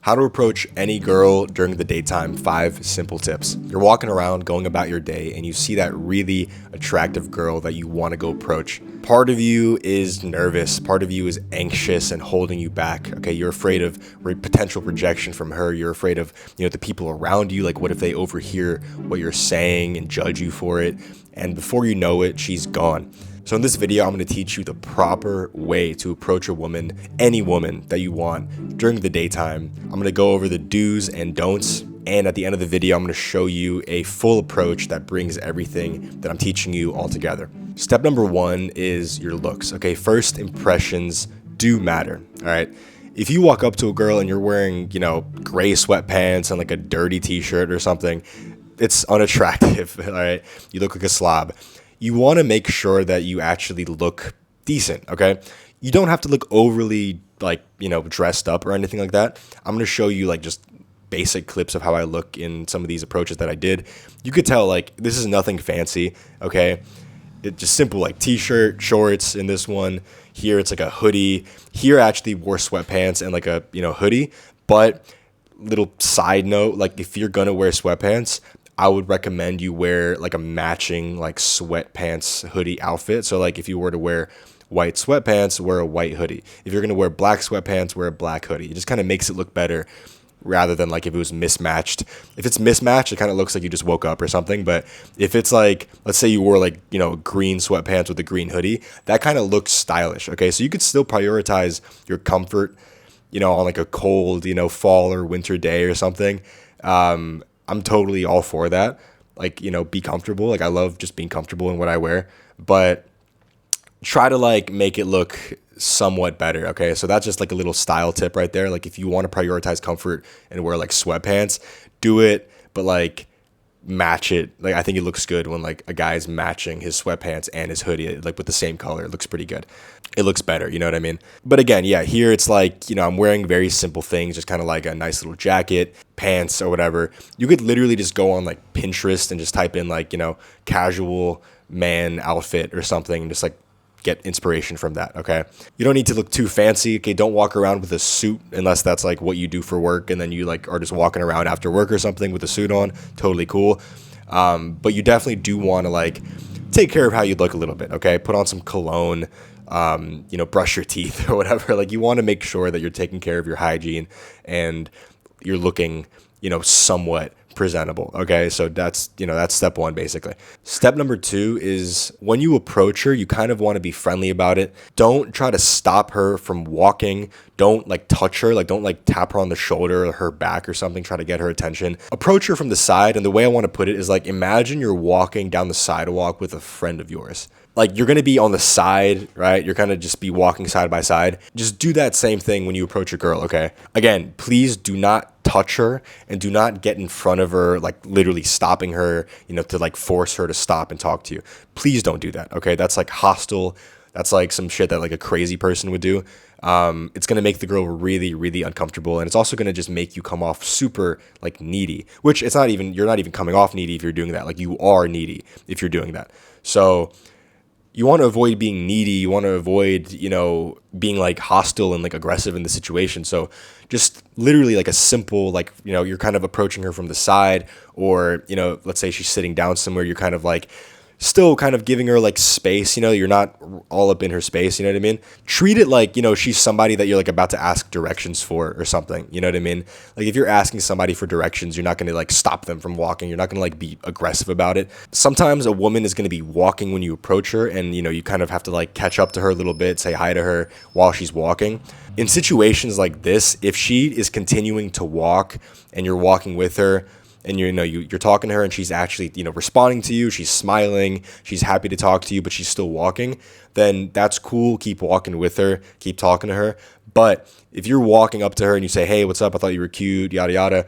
How to approach any girl during the daytime, 5 simple tips. You're walking around, going about your day, and you see that really attractive girl that you want to go approach. Part of you is nervous, part of you is anxious and holding you back. Okay, you're afraid of potential rejection from her. You're afraid of, the people around you. Like, what if they overhear what you're saying and judge you for it? And before you know it, she's gone. So in this video, I'm going to teach you the proper way to approach a woman, any woman that you want during the daytime. I'm going to go over the do's and don'ts. And at the end of the video, I'm going to show you a full approach that brings everything that I'm teaching you all together. Step number 1 is your looks. Okay, first impressions do matter. All right. If you walk up to a girl and you're wearing, gray sweatpants and like a dirty t-shirt or something, it's unattractive. All right. You look like a slob. You want to make sure that you actually look decent, okay? You don't have to look overly, dressed up or anything like that. I'm going to show you, just basic clips of how I look in some of these approaches that I did. You could tell, this is nothing fancy, okay? It's just simple, t-shirt, shorts in this one. Here, it's like a hoodie. Here, I actually wore sweatpants and, a hoodie. But, little side note, if you're going to wear sweatpants, I would recommend you wear a matching sweatpants hoodie outfit. So if you were to wear white sweatpants, wear a white hoodie. If you're going to wear black sweatpants, wear a black hoodie. It just kind of makes it look better rather than if it was mismatched. If it's mismatched, it kind of looks like you just woke up or something. But if it's let's say you wore green sweatpants with a green hoodie, that kind of looks stylish. Okay, so you could still prioritize your comfort, on a cold, fall or winter day or something. I'm totally all for that. Be comfortable. I love just being comfortable in what I wear, but try to make it look somewhat better. Okay. So that's just a little style tip right there. If you want to prioritize comfort and wear sweatpants, do it, but match it. I think it looks good when a guy's matching his sweatpants and his hoodie, with the same color. It looks pretty good. It looks better. You know what I mean? But again, yeah, here it's I'm wearing very simple things, just kind of a nice little jacket, pants or whatever. You could literally just go on Pinterest and just type in casual man outfit or something and just get inspiration from that. Okay. You don't need to look too fancy. Okay. Don't walk around with a suit unless that's what you do for work. And then you are just walking around after work or something with a suit on. Totally cool. But you definitely do want to take care of how you look a little bit. Okay. Put on some cologne, brush your teeth or whatever. You want to make sure that you're taking care of your hygiene and you're looking, somewhat presentable. Okay. So that's step 1, basically. Step number 2 is when you approach her, you kind of want to be friendly about it. Don't try to stop her from walking. Don't touch her. Don't tap her on the shoulder or her back or something. Try to get her attention. Approach her from the side. And the way I want to put it is imagine you're walking down the sidewalk with a friend of yours. You're going to be on the side, right? You're kind of just be walking side by side. Just do that same thing when you approach a girl, okay? Again, please do not touch her and do not get in front of her, literally stopping her, to force her to stop and talk to you. Please don't do that, okay? That's hostile. That's some shit that a crazy person would do. It's going to make the girl really, really uncomfortable. And it's also going to just make you come off super needy, which you're not even coming off needy if you're doing that. You are needy if you're doing that. So you want to avoid being needy. You want to avoid, being hostile and aggressive in the situation. So just literally a simple, you're kind of approaching her from the side or, let's say she's sitting down somewhere. You're kind of still kind of giving her space, you're not all up in her space. You know what I mean? Treat it she's somebody that you're about to ask directions for or something. You know what I mean? If you're asking somebody for directions, you're not going to stop them from walking. You're not going to be aggressive about it. Sometimes a woman is going to be walking when you approach her and, you kind of have to catch up to her a little bit, say hi to her while she's walking. In situations like this, if she is continuing to walk and you're walking with her, and you're talking to her and she's actually, responding to you, she's smiling, she's happy to talk to you, but she's still walking, then that's cool. Keep walking with her, keep talking to her. But if you're walking up to her and you say, hey, what's up? I thought you were cute, yada, yada.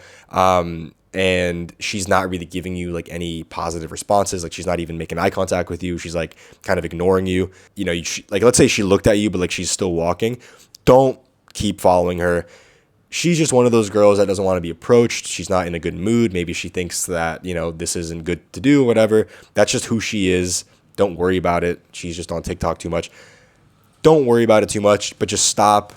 And she's not really giving you any positive responses. She's not even making eye contact with you. She's kind of ignoring you. Let's say she looked at you, but she's still walking. Don't keep following her. She's just one of those girls that doesn't want to be approached. She's not in a good mood. Maybe she thinks that, this isn't good to do or whatever. That's just who she is. Don't worry about it. She's just on TikTok too much. Don't worry about it too much, but just stop,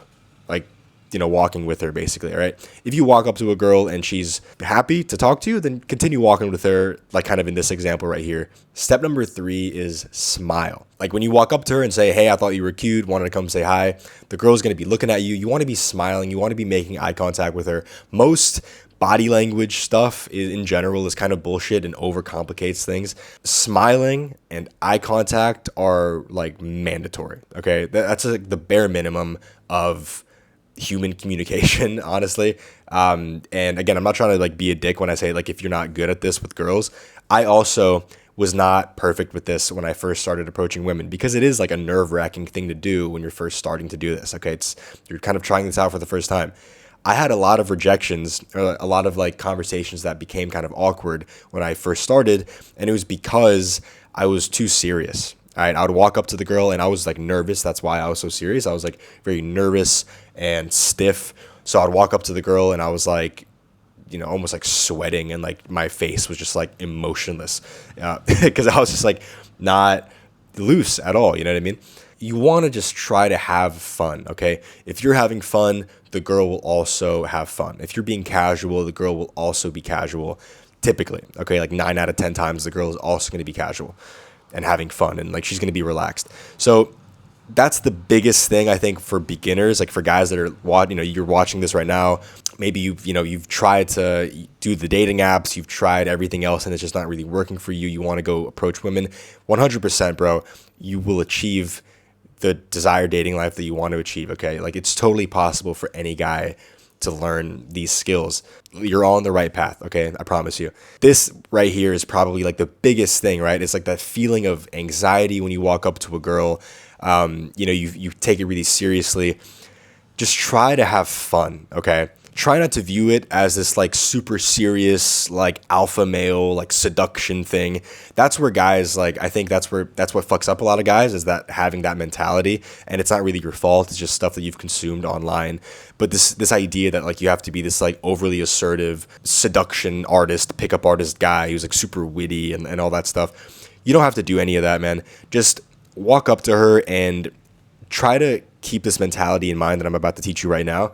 walking with her basically, all right? If you walk up to a girl and she's happy to talk to you, then continue walking with her, like kind of in this example right here. Step number 3 is smile. Like when you walk up to her and say, hey, I thought you were cute, wanted to come say hi, the girl's going to be looking at you. You want to be smiling. You want to be making eye contact with her. Most body language stuff in general is kind of bullshit and overcomplicates things. Smiling and eye contact are like mandatory, okay? That's like the bare minimum of human communication, honestly. And again, I'm not trying to like be a dick when I say like if you're not good at this with girls. I also was not perfect with this when I first started approaching women, because it is like a nerve-wracking thing to do when you're first starting to do this, okay? You're kind of trying this out for the first time. I had a lot of rejections, or a lot of like conversations that became kind of awkward when I first started, and it was because I was too serious. All right, I would walk up to the girl and I was like nervous. That's why I was so serious. I was like very nervous and stiff. So I'd walk up to the girl and I was like, almost like sweating, and like my face was just like emotionless because I was just like not loose at all. You know what I mean? You want to just try to have fun, okay? If you're having fun, the girl will also have fun. If you're being casual, the girl will also be casual, typically, okay? Like 9 out of 10 times, the girl is also going to be casual and having fun, and like she's going to be relaxed. So that's the biggest thing I think for beginners, like for guys that are you're watching this right now. Maybe you've tried to do the dating apps, you've tried everything else, and it's just not really working for you. You want to go approach women. 100%, bro. You will achieve the desired dating life that you want to achieve. Okay, like it's totally possible for any guy to learn these skills. You're on the right path, okay? I promise you. This right here is probably like the biggest thing, right? It's like that feeling of anxiety when you walk up to a girl. You take it really seriously. Just try to have fun, okay? Try not to view it as this like super serious, like alpha male, like seduction thing. That's where guys, like, I think that's what fucks up a lot of guys, is that having that mentality. And it's not really your fault. It's just stuff that you've consumed online. But this idea that like you have to be this like overly assertive seduction artist, pickup artist guy who's like super witty and all that stuff. You don't have to do any of that, man. Just walk up to her and try to keep this mentality in mind that I'm about to teach you right now.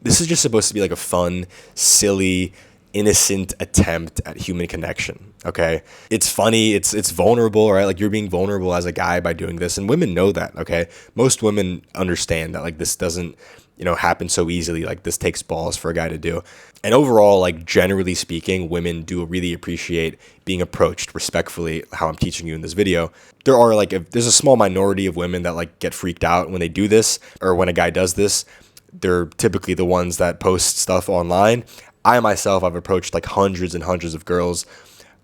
This is just supposed to be like a fun, silly, innocent attempt at human connection, okay? It's funny, it's vulnerable, right? Like you're being vulnerable as a guy by doing this, and women know that, okay? Most women understand that like this doesn't, happen so easily. Like this takes balls for a guy to do. And overall, like generally speaking, women do really appreciate being approached respectfully, how I'm teaching you in this video. There's a small minority of women that like get freaked out when they do this, or when a guy does this. They're typically the ones that post stuff online. I myself, I've approached like hundreds and hundreds of girls.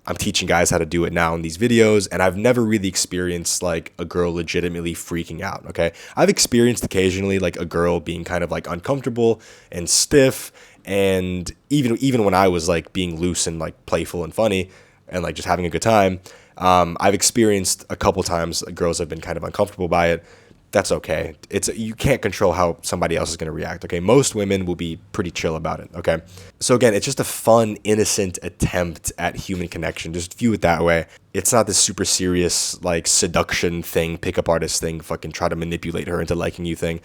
I'm teaching guys how to do it now in these videos, and I've never really experienced like a girl legitimately freaking out, okay? I've experienced occasionally like a girl being kind of like uncomfortable and stiff, and even when I was like being loose and like playful and funny and like just having a good time, I've experienced a couple times girls have been kind of uncomfortable by it. That's okay. You can't control how somebody else is going to react, okay? Most women will be pretty chill about it, okay? So again, it's just a fun, innocent attempt at human connection. Just view it that way. It's not this super serious, like, seduction thing, pickup artist thing, fucking try to manipulate her into liking you thing.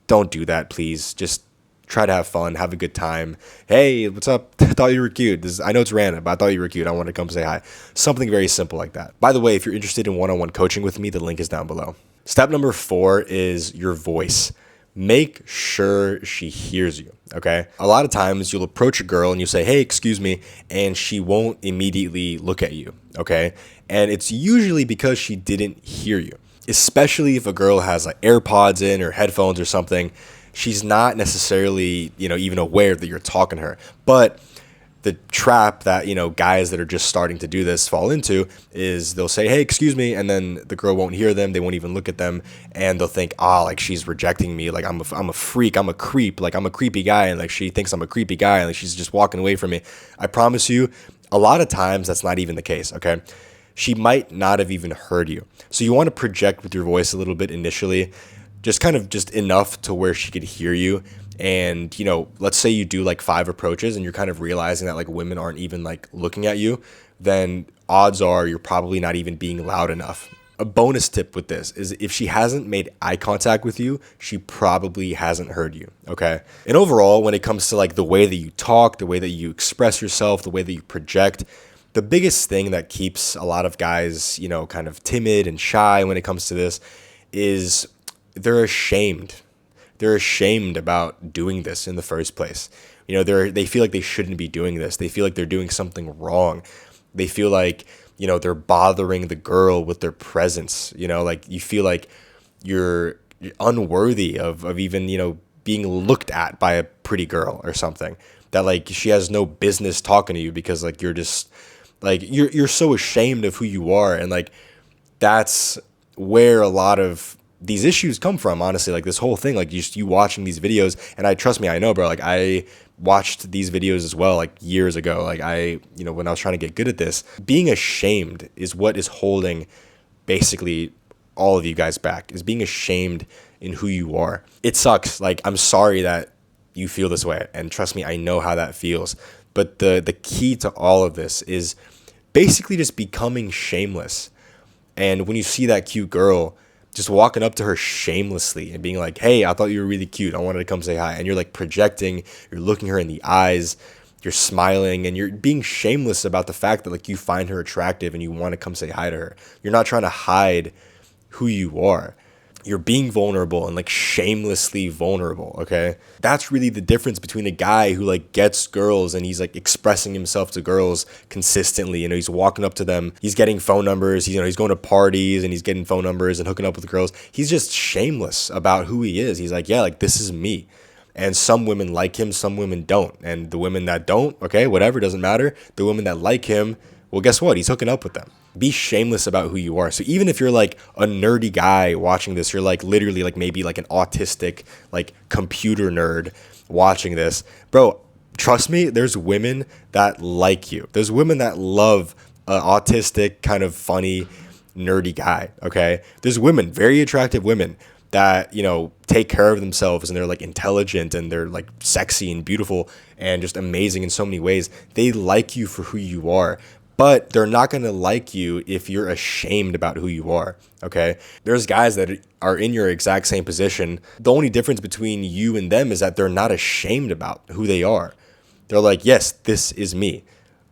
Don't do that, please. Just try to have fun, have a good time. Hey, what's up? I thought you were cute. I know it's random, but I thought you were cute. I want to come say hi. Something very simple like that. By the way, if you're interested in one-on-one coaching with me, the link is down below. Step number 4 is your voice. Make sure she hears you, okay? A lot of times you'll approach a girl and you say, hey, excuse me, and she won't immediately look at you, okay? And it's usually because she didn't hear you, especially if a girl has like AirPods in or headphones or something. She's not necessarily, even aware that you're talking to her. But the trap that, guys that are just starting to do this fall into is they'll say, hey, excuse me, and then the girl won't hear them. They won't even look at them, and they'll think, like she's rejecting me. Like I'm a freak. I'm a creep. Like I'm a creepy guy, and like she thinks I'm a creepy guy, and like she's just walking away from me. I promise you, a lot of times that's not even the case, okay? She might not have even heard you. So you want to project with your voice a little bit initially, just enough to where she could hear you. And, let's say you do like 5 approaches and you're kind of realizing that like women aren't even like looking at you, then odds are you're probably not even being loud enough. A bonus tip with this is if she hasn't made eye contact with you, she probably hasn't heard you, okay? And overall, when it comes to like the way that you talk, the way that you express yourself, the way that you project, the biggest thing that keeps a lot of guys, kind of timid and shy when it comes to this is they're ashamed. They're ashamed about doing this in the first place. They feel like they shouldn't be doing this. They feel like they're doing something wrong. They feel like, they're bothering the girl with their presence. Like you feel like you're unworthy of even, being looked at by a pretty girl or something. That like she has no business talking to you because like you're just like you're so ashamed of who you are, and like that's where a lot of these issues come from, honestly. Like this whole thing, like you watching these videos, and trust me, I know, bro, like I watched these videos as well, like years ago. Like when I was trying to get good at this, being ashamed is what is holding basically all of you guys back, is being ashamed in who you are. It sucks. Like, I'm sorry that you feel this way, and trust me, I know how that feels. But the key to all of this is basically just becoming shameless. And when you see that cute girl, just walking up to her shamelessly and being like, hey, I thought you were really cute, I wanted to come say hi. And you're like projecting, you're looking her in the eyes, you're smiling, and you're being shameless about the fact that like you find her attractive and you want to come say hi to her. You're not trying to hide who you are. You're being vulnerable and like shamelessly vulnerable, okay? That's really the difference between a guy who like gets girls and he's like expressing himself to girls consistently. He's walking up to them, he's getting phone numbers, he's going to parties and he's getting phone numbers and hooking up with girls. He's just shameless about who he is. He's like, yeah, like this is me. And some women like him, some women don't. And the women that don't, okay, whatever, doesn't matter. The women that like him, well, guess what? He's hooking up with them. Be shameless about who you are. So even if you're like a nerdy guy watching this, you're like literally like maybe like an autistic, like computer nerd watching this, bro, trust me, there's women that like you. There's women that love an autistic, kind of funny, nerdy guy, okay? There's women, very attractive women that, take care of themselves and they're like intelligent and they're like sexy and beautiful and just amazing in so many ways. They like you for who you are. But they're not going to like you if you're ashamed about who you are, okay? There's guys that are in your exact same position. The only difference between you and them is that they're not ashamed about who they are. They're like, yes, this is me.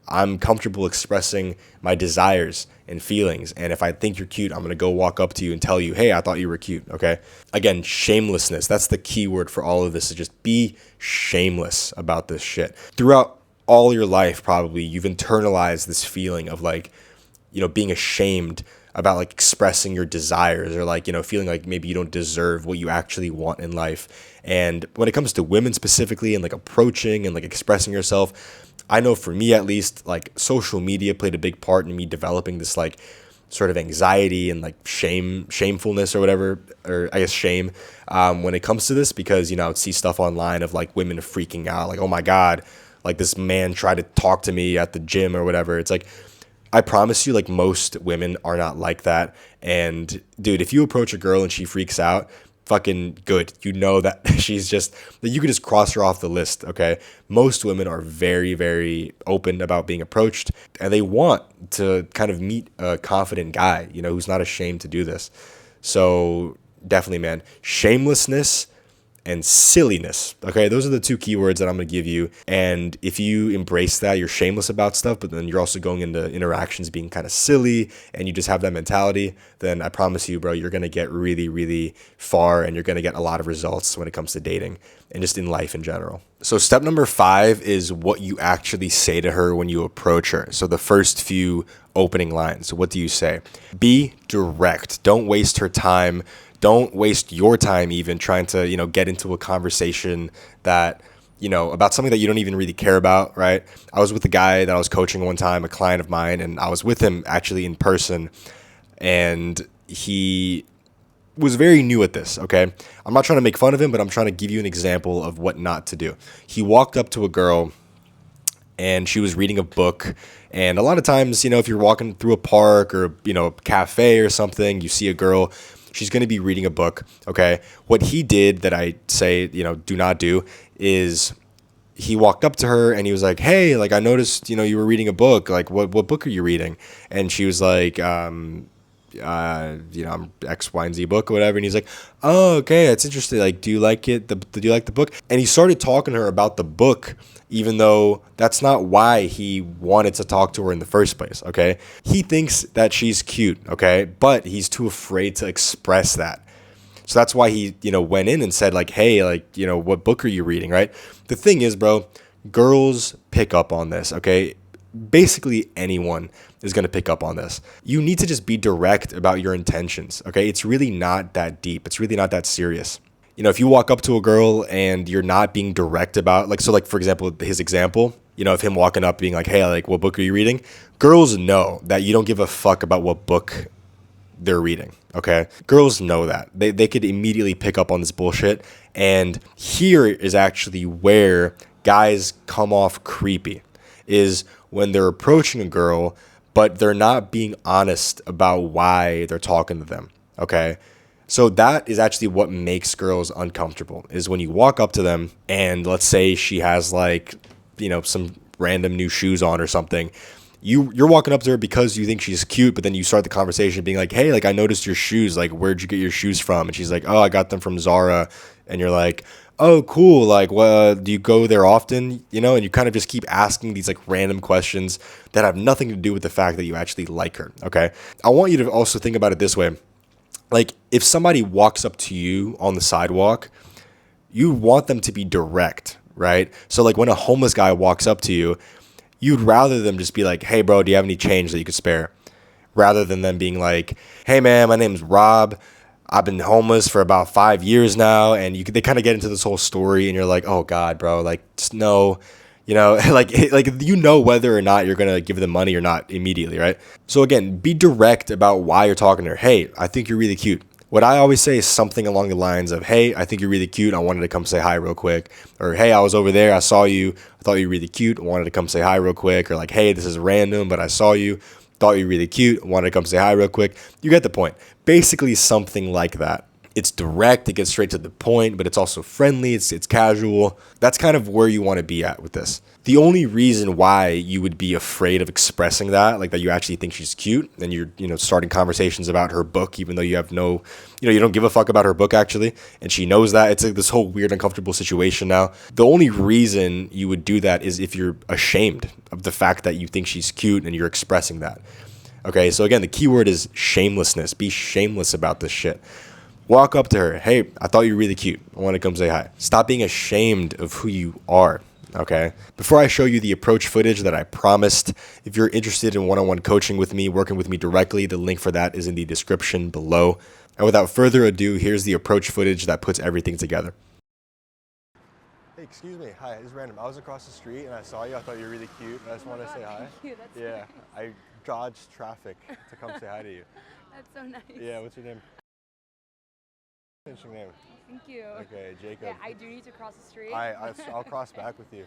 I'm comfortable expressing my desires and feelings. And if I think you're cute, I'm going to go walk up to you and tell you, hey, I thought you were cute, okay? Again, shamelessness. That's the key word for all of this, is just be shameless about this shit. Throughout all your life, probably you've internalized this feeling of like, being ashamed about like expressing your desires, or like, feeling like maybe you don't deserve what you actually want in life. And when it comes to women specifically and like approaching and like expressing yourself, I know for me at least, like social media played a big part in me developing this like sort of anxiety and like shamefulness or whatever, or I guess shame, when it comes to this, because, I would see stuff online of like women freaking out, like, oh my God, like this man tried to talk to me at the gym or whatever. It's like, I promise you, like most women are not like that. And dude, if you approach a girl and she freaks out, fucking good. That she's just, that you can just cross her off the list, okay? Most women are very, very open about being approached, and they want to kind of meet a confident guy, who's not ashamed to do this. So definitely, man, shamelessness and silliness. Okay, those are the two keywords that I'm going to give you. And if you embrace that, you're shameless about stuff, but then you're also going into interactions being kind of silly, and you just have that mentality, then I promise you, bro, you're going to get really, really far, and you're going to get a lot of results when it comes to dating and just in life in general. So step number 5 is what you actually say to her when you approach her. So the first few opening lines. What do you say? Be direct. Don't waste her time. Don't waste your time even trying to, get into a conversation that, about something that you don't even really care about, right? I was with a guy that I was coaching one time, a client of mine, and I was with him actually in person, and he was very new at this, okay? I'm not trying to make fun of him, but I'm trying to give you an example of what not to do. He walked up to a girl, and she was reading a book. And a lot of times, if you're walking through a park or, a cafe or something, you see a girl, she's going to be reading a book, okay? What he did that I say, do not do, is he walked up to her and he was like, hey, like I noticed, you were reading a book. Like, what book are you reading? And she was like, I'm X, Y, and Z book or whatever. And he's like, oh, okay, that's interesting. Like, do you like it? Do you like the book? And he started talking to her about the book, even though that's not why he wanted to talk to her in the first place, okay? He thinks that she's cute, okay? But he's too afraid to express that. So that's why he, went in and said like, hey, like, what book are you reading, right? The thing is, bro, girls pick up on this, okay? Basically anyone is going to pick up on this. You need to just be direct about your intentions, okay? It's really not that deep. It's really not that serious. If you walk up to a girl and you're not being direct about, like, so like, for example, his example, of him walking up being like, hey, like, what book are you reading? Girls know that you don't give a fuck about what book they're reading, okay? Girls know that. They could immediately pick up on this bullshit. And here is actually where guys come off creepy, is when they're approaching a girl, but they're not being honest about why they're talking to them, okay? So that is actually what makes girls uncomfortable, is when you walk up to them and let's say she has like, some random new shoes on or something. You're walking up to her because you think she's cute, but then you start the conversation being like, hey, like, I noticed your shoes. Like, where'd you get your shoes from? And she's like, oh, I got them from Zara. And you're like, oh, cool. Like, well, do you go there often? And you kind of just keep asking these like random questions that have nothing to do with the fact that you actually like her. Okay. I want you to also think about it this way. Like, if somebody walks up to you on the sidewalk, you want them to be direct, right? So like when a homeless guy walks up to you, you'd rather them just be like, hey, bro, do you have any change that you could spare? Rather than them being like, hey, man, my name's Rob. I've been homeless for about 5 years now. And they kind of get into this whole story and you're like, oh, God, bro, like, just no, like whether or not you're going to give them money or not immediately, right? So again, be direct about why you're talking to her. Hey, I think you're really cute. What I always say is something along the lines of, hey, I think you're really cute. I wanted to come say hi real quick. Or, hey, I was over there. I saw you. I thought you were really cute. I wanted to come say hi real quick. Or like, hey, this is random, but I saw you. Thought you were really cute. I wanted to come say hi real quick. You get the point. Basically something like that. It's direct. It gets straight to the point, but it's also friendly. It's casual. That's kind of where you want to be at with this. The only reason why you would be afraid of expressing that, like that you actually think she's cute and you're, starting conversations about her book, even though you have no, you don't give a fuck about her book actually. And she knows that. It's like this whole weird, uncomfortable situation now. The only reason you would do that is if you're ashamed of the fact that you think she's cute and you're expressing that. Okay. So again, the key word is shamelessness. Be shameless about this shit. Walk up to her. Hey, I thought you were really cute. I want to come say hi. Stop being ashamed of who you are. Okay. Before I show you the approach footage that I promised, if you're interested in one-on-one coaching with me, working with me directly, the link for that is in the description below. And without further ado, here's the approach footage that puts everything together. Hey, excuse me. Hi, this is random. I was across the street and I saw you. I thought you were really cute. I just wanted to say hi. Thank you. That's Yeah, nice. I dodged traffic to come say hi to you. That's so nice. Yeah, what's your name? Interesting name. Thank you. Okay, Jacob. Yeah, I do need to cross the street. I'll cross back with you.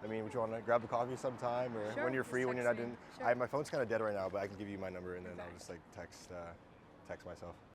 I mean, would you want to grab a coffee sometime, or Sure, when you're just free, when you're text not me. doing? Sure. My phone's kind of dead right now, but I can give you my number and then I'll just like text myself.